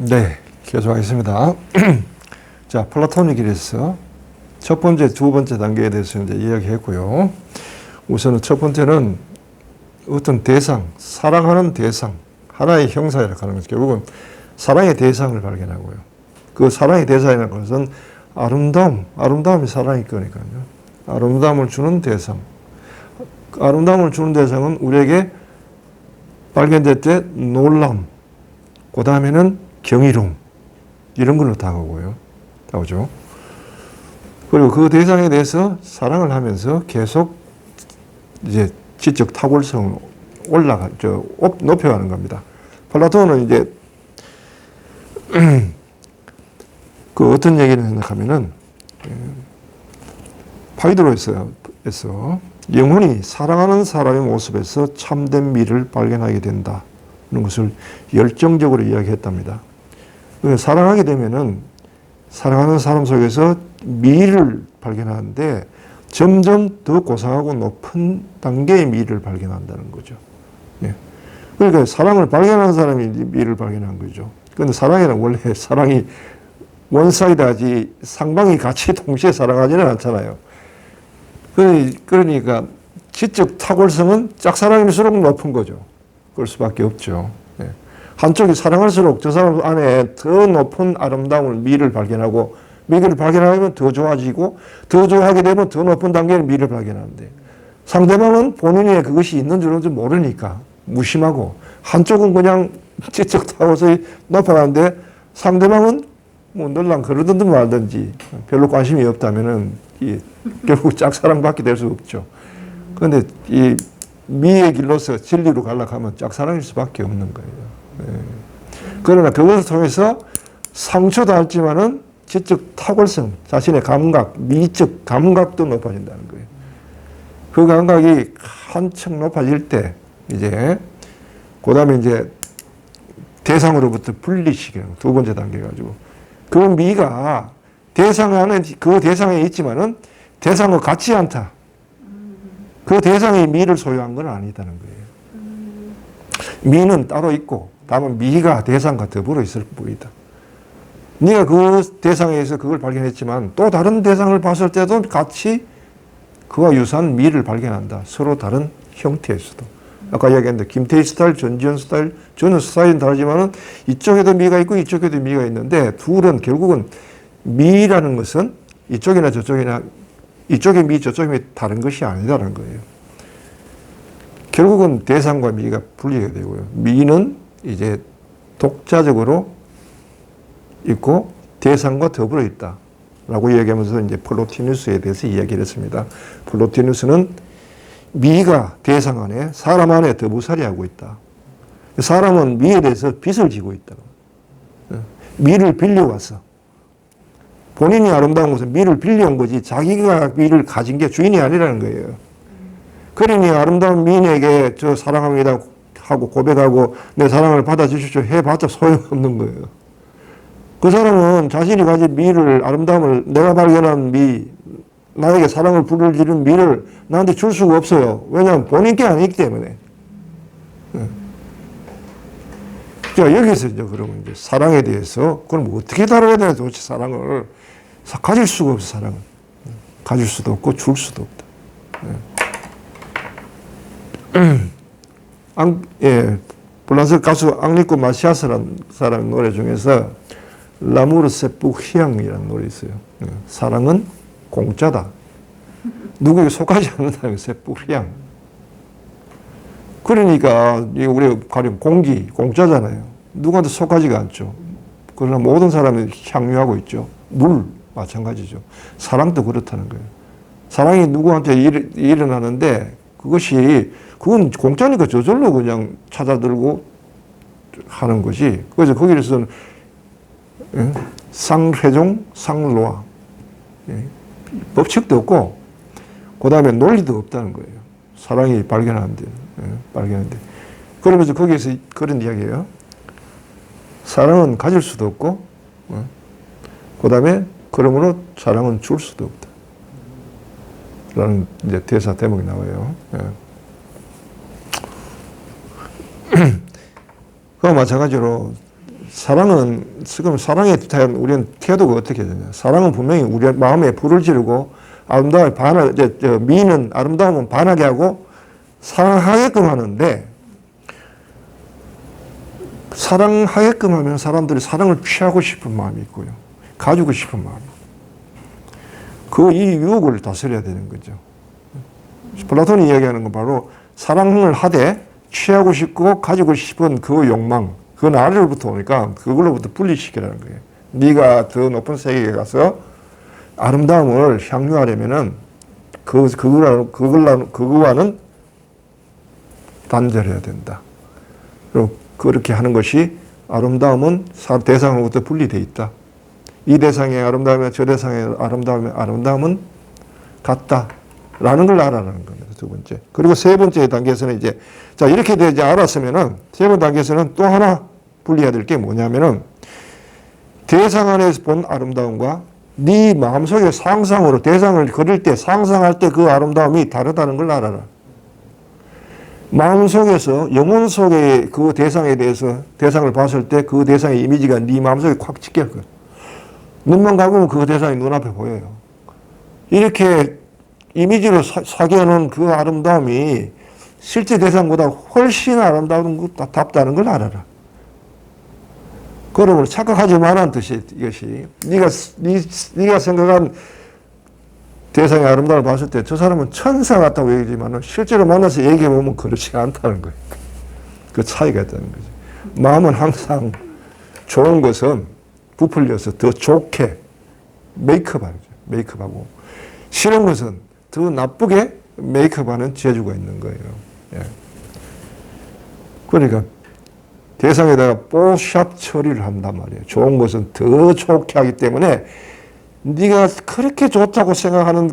네, 계속하겠습니다. 자, 플라토닉에 대해서 첫 번째, 두 번째 단계에 대해서 이제 이야기했고요. 우선은 첫 번째는 어떤 대상, 사랑하는 대상, 하나의 형상이라고 하는 것은 결국은 사랑의 대상을 발견하고요. 그 사랑의 대상이라는 것은 아름다움이 사랑일 거니까요. 아름다움을 주는 대상. 아름다움을 주는 대상은 우리에게 발견될 때 놀람, 그 다음에는 경이로움, 이런 걸로 나오죠. 그리고 그 대상에 대해서 사랑을 하면서 계속 이제 지적 탁월성을 높여가는 겁니다. 플라톤은 이제 그 어떤 얘기를 생각하면은 파이드로에서 영혼이 사랑하는 사람의 모습에서 참된 미를 발견하게 된다는 것을 열정적으로 이야기했답니다. 사랑하게 되면은 사랑하는 사람 속에서 미를 발견하는데 점점 더 고상하고 높은 단계의 미를 발견한다는 거죠. 예. 그러니까 사랑을 발견하는 사람이 미를 발견한 거죠. 그런데 사랑이란 원래 사랑이 원사이드하지 상방이 같이 동시에 사랑하지는 않잖아요. 그러니까 지적 탁월성은 짝사랑일수록 높은 거죠. 그럴 수밖에 없죠. 예. 한쪽이 사랑할수록 저 사람 안에 더 높은 아름다움을 미를 발견하고 미를 발견하면 더 좋아지고 더 좋아하게 되면 더 높은 단계의 미를 발견하는데 상대방은 본인의 그것이 있는 줄은 모르니까 무심하고 한쪽은 그냥 지적 탁월성이 높아가는데 상대방은 뭐 늘랑 그러든지 말든지 별로 관심이 없다면은 결국 짝사랑밖에 될 수 없죠. 그런데 이 미의 길로서 진리로 가려면 짝사랑일 수밖에 없는 거예요. 예. 그러나 그것을 통해서 상처도 알지만은 지적 탁월성, 자신의 감각, 미적 감각도 높아진다는 거예요. 그 감각이 한층 높아질 때 이제 그다음에 이제 대상으로부터 분리시키는 두 번째 단계 가지고 그 미가 대상 안에 그 대상에 있지만은 대상과 같지 않다. 그 대상이 미를 소유한 건 아니다는 거예요. 미는 따로 있고 다만 미가 대상과 더불어 있을 뿐이다. 네가 그 대상에서 그걸 발견했지만 또 다른 대상을 봤을 때도 같이 그와 유사한 미를 발견한다. 서로 다른 형태에서도. 아까 이야기했는데 김태희 스타일, 전지현 스타일, 저는 스타일은 다르지만은 이쪽에도 미가 있고 이쪽에도 미가 있는데 둘은 결국은 미라는 것은 이쪽이나 저쪽이나 이쪽의 미, 저쪽의 미 다른 것이 아니다라는 거예요. 결국은 대상과 미가 분리가 되고요. 미는 이제 독자적으로 있고 대상과 더불어 있다. 라고 이야기하면서 이제 플로티누스에 대해서 이야기를 했습니다. 플로티누스는 미가 대상 안에 사람 안에 더부살이하고 있다. 사람은 미에 대해서 빚을 지고 있다. 미를 빌려와서 본인이 아름다운 것은 미를 빌려온 거지 자기가 미를 가진 게 주인이 아니라는 거예요. 그러니 아름다운 미인에게 저 사랑합니다 하고 고백하고 내 사랑을 받아주십시오 해봤자 소용없는 거예요. 그 사람은 자신이 가진 미를 아름다움을 내가 발견한 미 나에게 사랑을 부르짖는 미를 나한테 줄 수가 없어요. 왜냐하면 본인 게 아니기 때문에. 자, 여기서 이제 그러면 이제 사랑에 대해서 그럼 어떻게 다뤄야 되나 도대체 사랑을 가질 수가 없어 사랑은. 가질 수도 없고 줄 수도 없다. 프랑스 가수 앙리코 마시아스라는 사람 노래 중에서 라무르 세푸히앙이라는 노래 있어요. 사랑은 공짜다. 누구에게 속하지 않는다는 세푸히앙. 그러니까 우리 가령 공기 공짜잖아요. 누구한테 속하지가 않죠. 그러나 모든 사람이 향유하고 있죠. 물 마찬가지죠. 사랑도 그렇다는 거예요. 사랑이 누구한테 일어나는데 그건 공짜니까 저절로 그냥 찾아들고 하는 것이. 그래서 거기에서는 상회종, 상로아 법칙도 없고 그 다음에 논리도 없다는 거예요. 사랑이 발견하는데. 그러면서 거기에서 그런 이야기예요. 사랑은 가질 수도 없고 그 다음에 그러므로 사랑은 줄 수도 없다. 라는 이제 대사 대목이 나와요. 그와 마찬가지로 사랑은, 지금 사랑에 대한 우리는 태도가 어떻게 되냐. 사랑은 분명히 우리 마음에 불을 지르고, 아름다움에 미는 아름다움은 반하게 하고, 사랑하게끔 하는데, 사랑하게끔 하면 사람들이 사랑을 취하고 싶은 마음이 있고요. 가지고 싶은 마음. 이 유혹을 다스려야 되는 거죠. 플라톤이 이야기하는 건 바로 사랑을 하되 취하고 싶고 가지고 싶은 그 욕망, 그 나를부터 오니까 그걸로부터 분리시키라는 거예요. 네가 더 높은 세계에 가서 아름다움을 향유하려면은 그거와는 단절해야 된다. 그리고 그렇게 하는 것이 아름다움은 대상으로부터 분리되어 있다. 이 대상의 아름다움과 저 대상의 아름다움은 같다라는 걸 알아라는 겁니다. 두 번째. 그리고 세 번째 단계에서는 이제 자 이렇게 되지 알았으면은 세 번째 단계에서는 또 하나 분리해야 될 게 뭐냐면은 대상 안에서 본 아름다움과 네 마음속의 상상으로 대상을 그릴 때 상상할 때 그 아름다움이 다르다는 걸 알아라. 마음속에서 영혼 속의 그 대상에 대해서 대상을 봤을 때 그 대상의 이미지가 네 마음속에 콱 찍힐 거야. 눈만 감으면 그 대상이 눈앞에 보여요. 이렇게 이미지로 사귀어놓은 그 아름다움이 실제 대상보다 훨씬 아름답다는 걸 알아라. 그러므로 착각하지 말라는 뜻이 이것이 네가 생각한 대상의 아름다움을 봤을 때 저 사람은 천사 같다고 얘기하지만 실제로 만나서 얘기해 보면 그렇지 않다는 거예요. 그 차이가 있다는 거죠. 마음은 항상 좋은 것은 부풀려서 더 좋게 메이크업하고 싫은 것은 더 나쁘게 메이크업하는 재주가 있는 거예요. 예. 그러니까 대상에다가 뽀샵 처리를 한단 말이에요. 좋은 것은 더 좋게 하기 때문에 네가 그렇게 좋다고 생각하는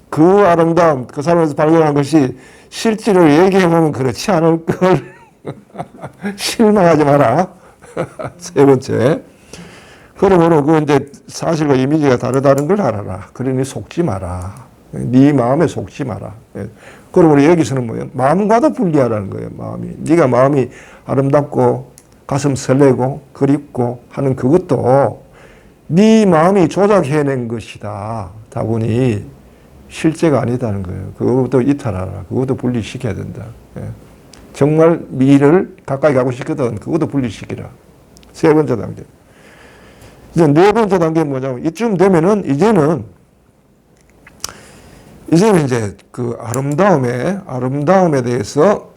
그 아름다움, 그 사람에서 발견한 것이 실제로 얘기해보면 그렇지 않을 걸 실망하지 마라. 세 번째. 그러므로 그 이제 사실과 이미지가 다르다는 걸 알아라. 그러니 속지 마라. 네 마음에 속지 마라. 그러므로 여기서는 뭐예요? 마음과도 분리하라는 거예요. 네가 마음이 아름답고 가슴 설레고 그립고 하는 그것도 네 마음이 조작해낸 것이다. 다분히 실제가 아니다는 거예요. 그것도 이탈하라. 그것도 분리시켜야 된다. 정말 미를 가까이 가고 싶거든. 그것도 분리시키라. 세 번째 단계. 이제 네 번째 단계는 뭐냐면 이쯤 되면은 이제는 이제 그 아름다움에 대해서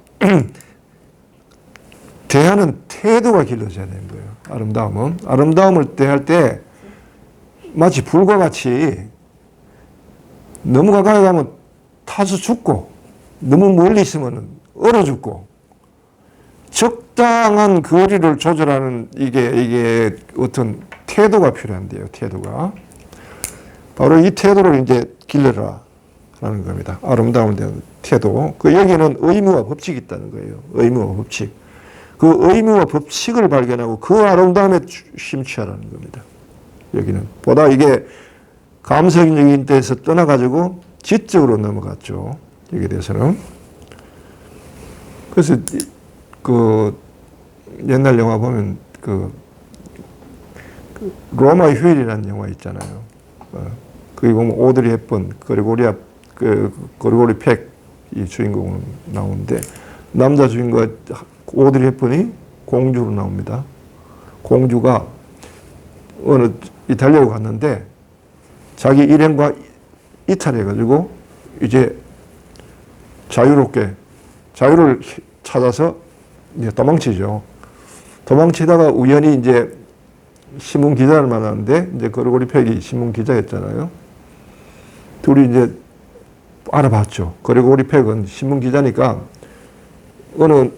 대하는 태도가 길러져야 되는 거예요. 아름다움을 대할 때 마치 불과 같이 너무 가까이 가면 타서 죽고 너무 멀리 있으면 얼어 죽고 적당한 거리를 조절하는 이게 어떤 태도가 필요한데요. 태도가 바로 이 태도를 이제 길러라 라는 겁니다. 아름다운 태도. 여기는 의무와 법칙이 있다는 거예요. 의무와 법칙. 그 의무와 법칙을 발견하고 그 아름다움에 심취하라는 겁니다. 여기는 보다 이게 감성적인 데서 떠나가지고 지적으로 넘어갔죠. 여기에 대해서는. 그래서 그 옛날 영화 보면 그 로마의 휴일이라는 영화 있잖아요. 거기 보면 오드리 헵번, 그리고리 팩 이 주인공은 나오는데 남자 주인공 오드리 헵번이 공주로 나옵니다. 공주가 어느 이탈리아에 갔는데 자기 일행과 이탈해가지고 이제 자유를 찾아서 이제 도망치죠. 도망치다가 우연히 이제 신문 기자를 만났는데 이제 그리고리 팩이 신문 기자였잖아요. 둘이 이제 알아봤죠. 그리고리 팩은 신문 기자니까 어느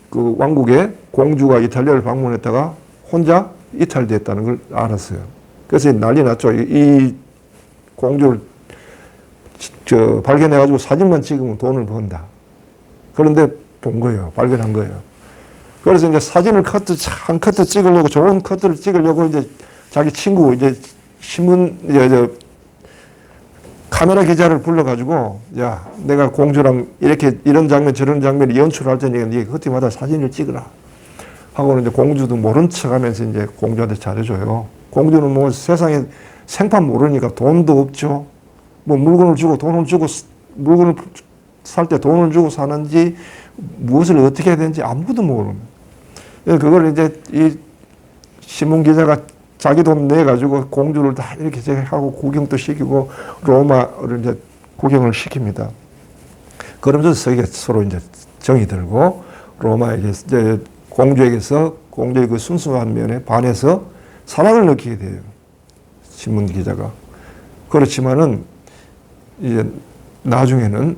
그 왕국에 공주가 이탈리아를 방문했다가 혼자 이탈됐다는 걸 알았어요. 그래서 난리 났죠. 이 공주를 발견해가지고 사진만 찍으면 돈을 번다. 그런데 본 거예요. 발견한 거예요. 그래서 이제 사진을 한 커트 찍으려고, 좋은 커트를 찍으려고 이제 자기 친구, 이제 신문, 카메라 기자를 불러가지고, 야, 내가 공주랑 이런 장면, 저런 장면 연출할 테니까 네가 그때마다 사진을 찍으라. 하고는 이제 공주도 모른 척 하면서 이제 공주한테 잘해줘요. 공주는 뭐 세상에 생판 모르니까 돈도 없죠. 뭐 물건을 주고 돈을 주고 물건을 살 때 돈을 주고 사는지 무엇을 어떻게 해야 되는지 아무도 모르는. 그걸 이제 이 신문 기자가 자기 돈 내 가지고 공주를 다 이렇게 하고 구경도 시키고 로마를 이제 구경을 시킵니다. 그러면서 서로 이제 정이 들고 로마에게 이제 공주에게서 공주의 그 순수한 면에 반해서 사랑을 느끼게 돼요. 신문 기자가. 그렇지만은 이제 나중에는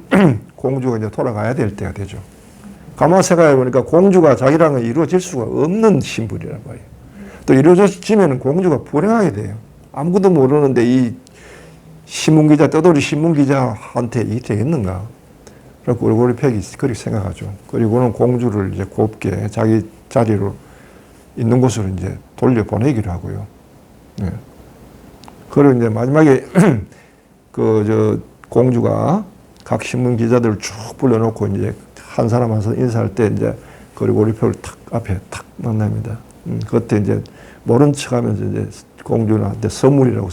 공주가 이제 돌아가야 될 때가 되죠. 가만 생각해 보니까 공주가 자기랑은 이루어질 수가 없는 신분이란 말이에요. 또 이루어지면 공주가 불행하게 돼요. 아무것도 모르는데 이 신문기자, 떠돌이 신문기자한테 이게 되겠는가. 그래서 골고루 팩이 그렇게 생각하죠. 그리고는 공주를 이제 곱게 자기 자리로 있는 곳으로 이제 돌려보내기로 하고요. 네. 그리고 이제 마지막에 공주가 각 신문 기자들을 쭉 불러놓고 이제 한 사람 한 사람 인사할 때 이제 그리고리표를 탁 앞에 탁 만납니다. 그때 이제 모른 척하면서 이제 공주한테 선물이라고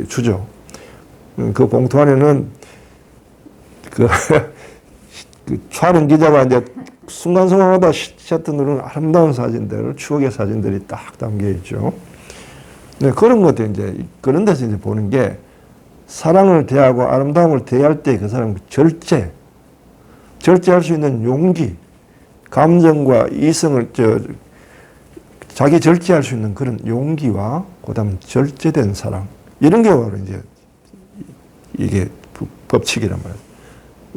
주죠. 그 봉투 안에는 그 촬영 기자가 이제 순간순간마다 셔터 누르는 아름다운 사진들, 추억의 사진들이 딱 담겨 있죠. 네, 그런 것도 이제 그런 데서 이제 보는 게 사랑을 대하고 아름다움을 대할 때 그 사람 절제할 수 있는 용기, 감정과 이성을 자기 절제할 수 있는 그런 용기와 그다음 절제된 사랑 이런 게 바로 이제 이게 법칙이란 말이에요.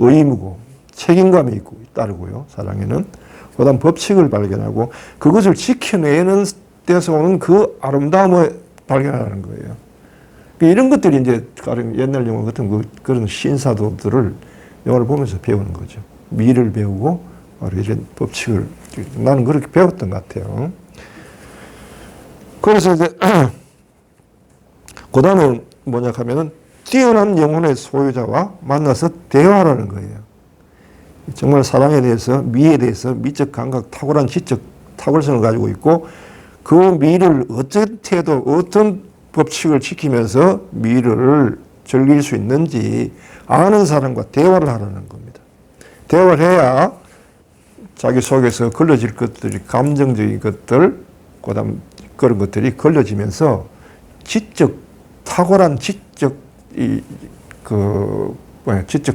의무고 책임감이 있고 따르고요. 사랑에는 그다음 법칙을 발견하고 그것을 지켜내는 데서 오는 그 아름다움을 발견하는 거예요. 이런 것들이 이제 옛날 영화 같은 그런 신사도들을 영화를 보면서 배우는 거죠. 미를 배우고 바로 이런 법칙을 나는 그렇게 배웠던 것 같아요. 그래서 이제 그 다음에 뭐냐 하면은 뛰어난 영혼의 소유자와 만나서 대화하라는 거예요. 정말 사랑에 대해서 미에 대해서 미적 감각 탁월한 지적 탁월성을 가지고 있고 그 미를 어떤 태도 어떤 법칙을 지키면서 미를 즐길 수 있는지 아는 사람과 대화를 하라는 겁니다. 대화를 해야 자기 속에서 걸러질 것들이 감정적인 것들 그다음 그런 것들이 걸러지면서 탁월한 지적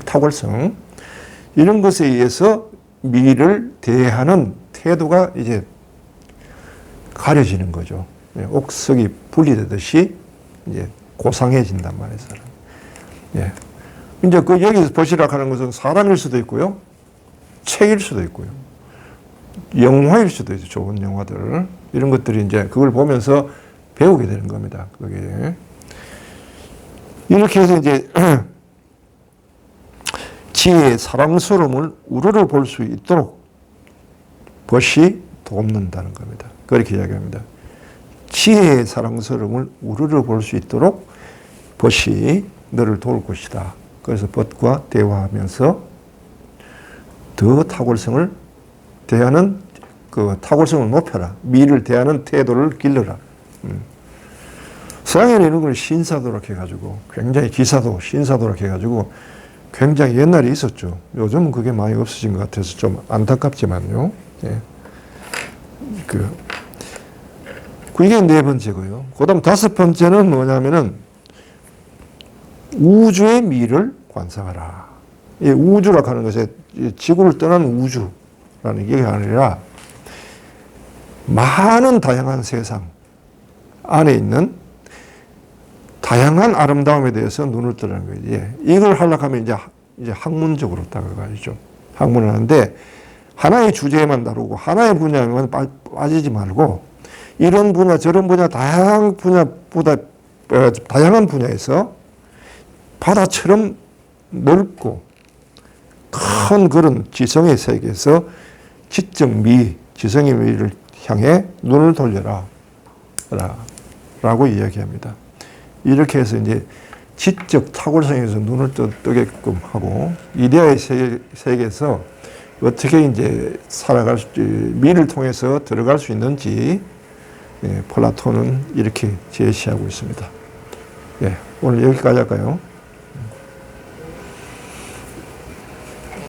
탁월성 이런 것에 의해서 미를 대하는 태도가 이제 가려지는 거죠. 옥석이 분리되듯이 이제 고상해진단 말이에요. 예. 이제 여기서 보시라 하는 것은 사람일 수도 있고요, 책일 수도 있고요, 영화일 수도 있어요. 좋은 영화들 이런 것들이 이제 그걸 보면서 배우게 되는 겁니다. 그게 이렇게 해서 이제 지혜의 사랑스러움을 우러러 볼 수 있도록 벗이 돕는다는 겁니다. 그렇게 이야기합니다. 지혜의 사랑스러움을 우러러 볼 수 있도록 벗이 너를 도울 것이다. 그래서 벗과 대화하면서 더 탁월성을 대하는 그 탁월성을 높여라. 미를 대하는 태도를 길러라. 서양에는 이런 걸 신사도록 해가지고 굉장히 기사도 신사도록 해가지고 굉장히 옛날에 있었죠. 요즘은 그게 많이 없어진 것 같아서 좀 안타깝지만요. 예. 이게 네 번째고요. 그 다음 다섯 번째는 뭐냐면은 우주의 미를 관상하라. 이 우주라고 하는 것에 지구를 떠난 우주라는 게 아니라 많은 다양한 세상 안에 있는 다양한 아름다움에 대해서 눈을 뜨라는 거예요. 예. 이걸 하려고 하면 이제 학문적으로 다가가야죠. 학문을 하는데 하나의 주제만 다루고 하나의 분야만 빠지지 말고 이런 분야 저런 분야 다양한 분야에서 바다처럼 넓고 큰 그런 지성의 세계에서 지성의 미를 향해 눈을 돌려라 라고 이야기합니다. 이렇게 해서 이제 지적 탁월성에서 눈을 뜨게끔 하고 이데아의 세계에서 어떻게 이제 살아갈 수, 미를 통해서 들어갈 수 있는지 플라톤은 이렇게 제시하고 있습니다. 오늘 여기까지 할까요?